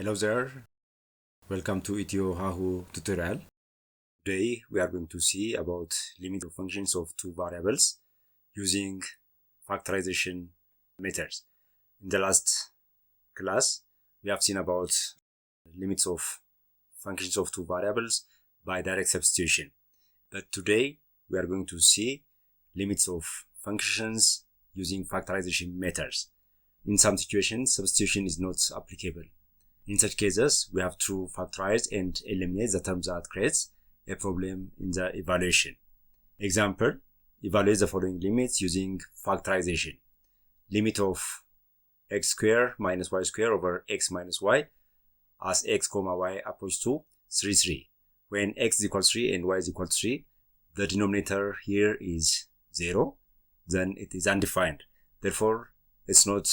Hello there, welcome to Ethio-Hahu tutorial. Today we are going to see about limit of functions of two variables using factorization methods. In the last class we have seen about limits of functions of two variables by direct substitution. But today we are going to see limits of functions using factorization methods. In some situations, substitution is not applicable. In such cases, we have to factorize and eliminate the term that creates a problem in the evaluation. Example, evaluate the following limits using factorization. Limit of x squared minus y squared over x minus y as x comma y approaches to 3, 3. When x is equal to 3 and y is equal to 3, the denominator here is 0, then it is undefined. Therefore, it's not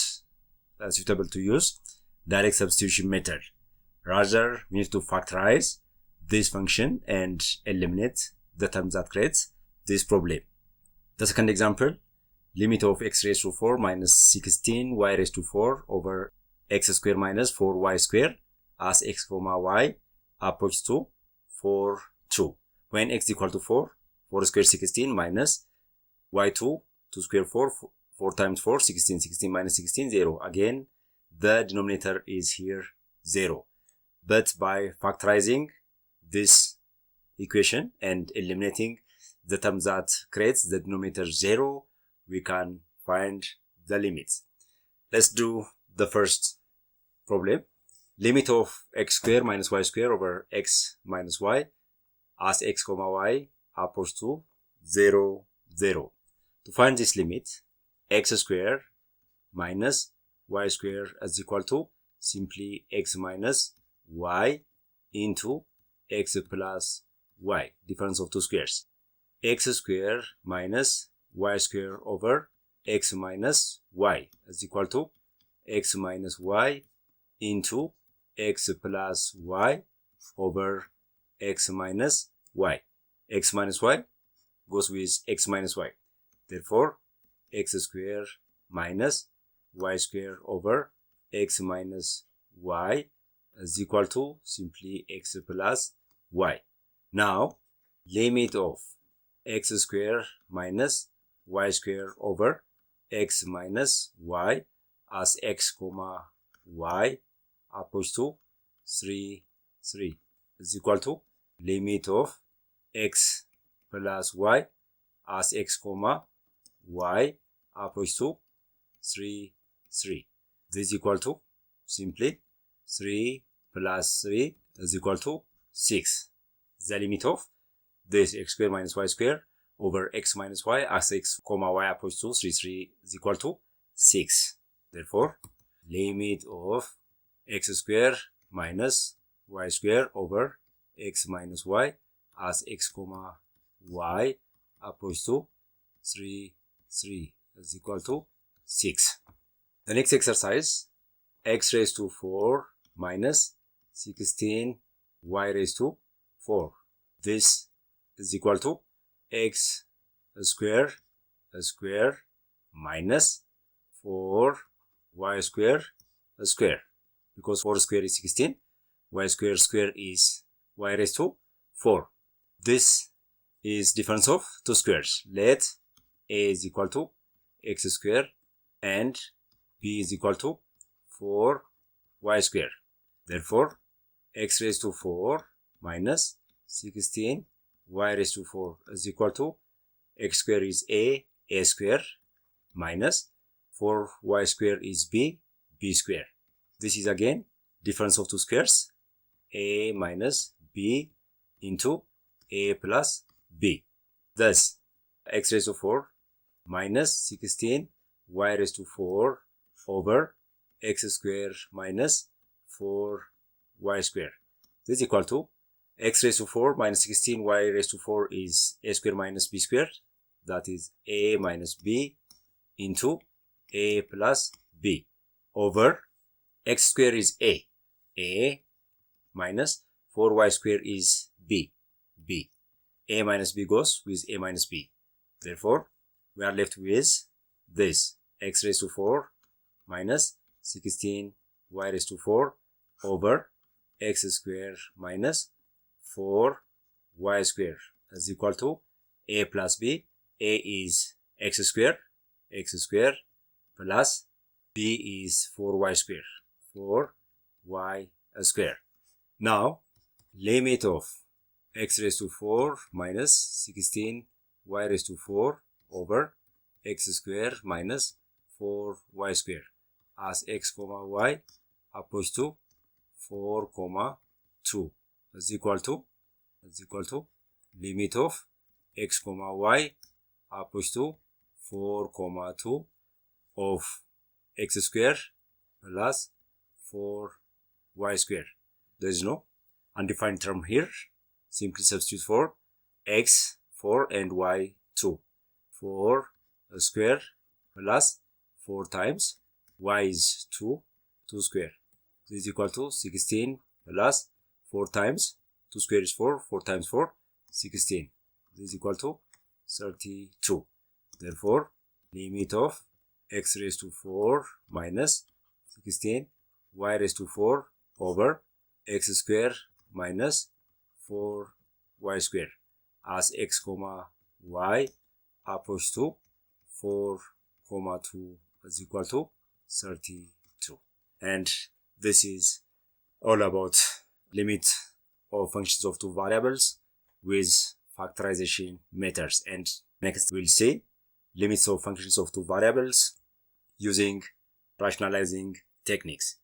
suitable to use direct substitution method. Rather, we need to factorize this function and eliminate the term that creates this problem. The second example, limit of x raised to 4 minus 16 y raised to 4 over x squared minus 4y squared as x comma y approaches to 4, 2. When x is equal to 4, 4 squared 16 minus y2, 2 squared 4, 4 times 4, 16, 16 minus 16, 0. Again, the denominator is here 0. But by factorizing this equation and eliminating the term that creates the denominator 0, we can find the limits. Let's do the first problem. Limit of x squared minus y squared over x minus y as x comma y approaches to 0, 0. To find this limit, x squared minus y squared is equal to simply x minus y into x plus y, difference of two squares. X squared minus y squared over x minus y is equal to x minus y into x plus y over x minus y. X minus y goes with x minus y. Therefore, x squared minus y squared over x minus y is equal to simply x plus y. Now, limit of x squared minus y squared over x minus y as x comma y approaches to 3, 3 is equal to limit of x plus y as x comma y approaches to 3, 3. This is equal to simply 3 plus 3 is equal to 6. The limit of this x squared minus y squared over x minus y as x comma y approaches to 3, 3 is equal to 6. Therefore, limit of x squared minus y squared over x minus y as x comma y approaches to 3, 3 is equal to 6. The next exercise, x raised to 4 minus 16 y raised to 4. This is equal to x squared minus 4 y squared squared. Because 4 squared is 16, y squared squared is y raised to 4. This is difference of two squares. Let a is equal to x squared and b is equal to 4y squared. Therefore, x raised to 4 minus 16 y raised to 4 is equal to x squared is a squared minus 4y squared is b squared. This is again difference of two squares, a minus b into a plus b. Thus, x raised to 4 minus 16 y raised to 4 over x squared minus 4y squared. This is equal to x raised to 4 minus 16 y raised to 4 is a squared minus b squared. That is a minus b into a plus b over x squared is a minus 4y squared is b. A minus b goes with a minus b. Therefore, we are left with this x raised to 4 minus 16 y raised to 4 over x squared minus 4y squared is equal to a plus b. A is x squared plus b is 4y squared. Now, limit of x raised to 4 minus 16y raised to 4 over x squared minus 4y squared as x comma y approach to 4 comma 2 is equal to limit of x comma y approach to 4 comma 2 of x squared plus 4y squared. There is no undefined term here. Simply substitute for x 4 and y 2. 4 squared plus 4 times y is 2 squared. This is equal to 16 plus 4 times 2 squared is 4. 4 times 4, 16. This is equal to 32. Therefore, limit of x raised to 4 minus 16 y raised to 4 over x squared minus 4y squared as x comma y approach to 4 comma 2 is equal to 32. And this is all about limit of functions of two variables with factorization methods. And next we'll see limits of functions of two variables using rationalizing techniques.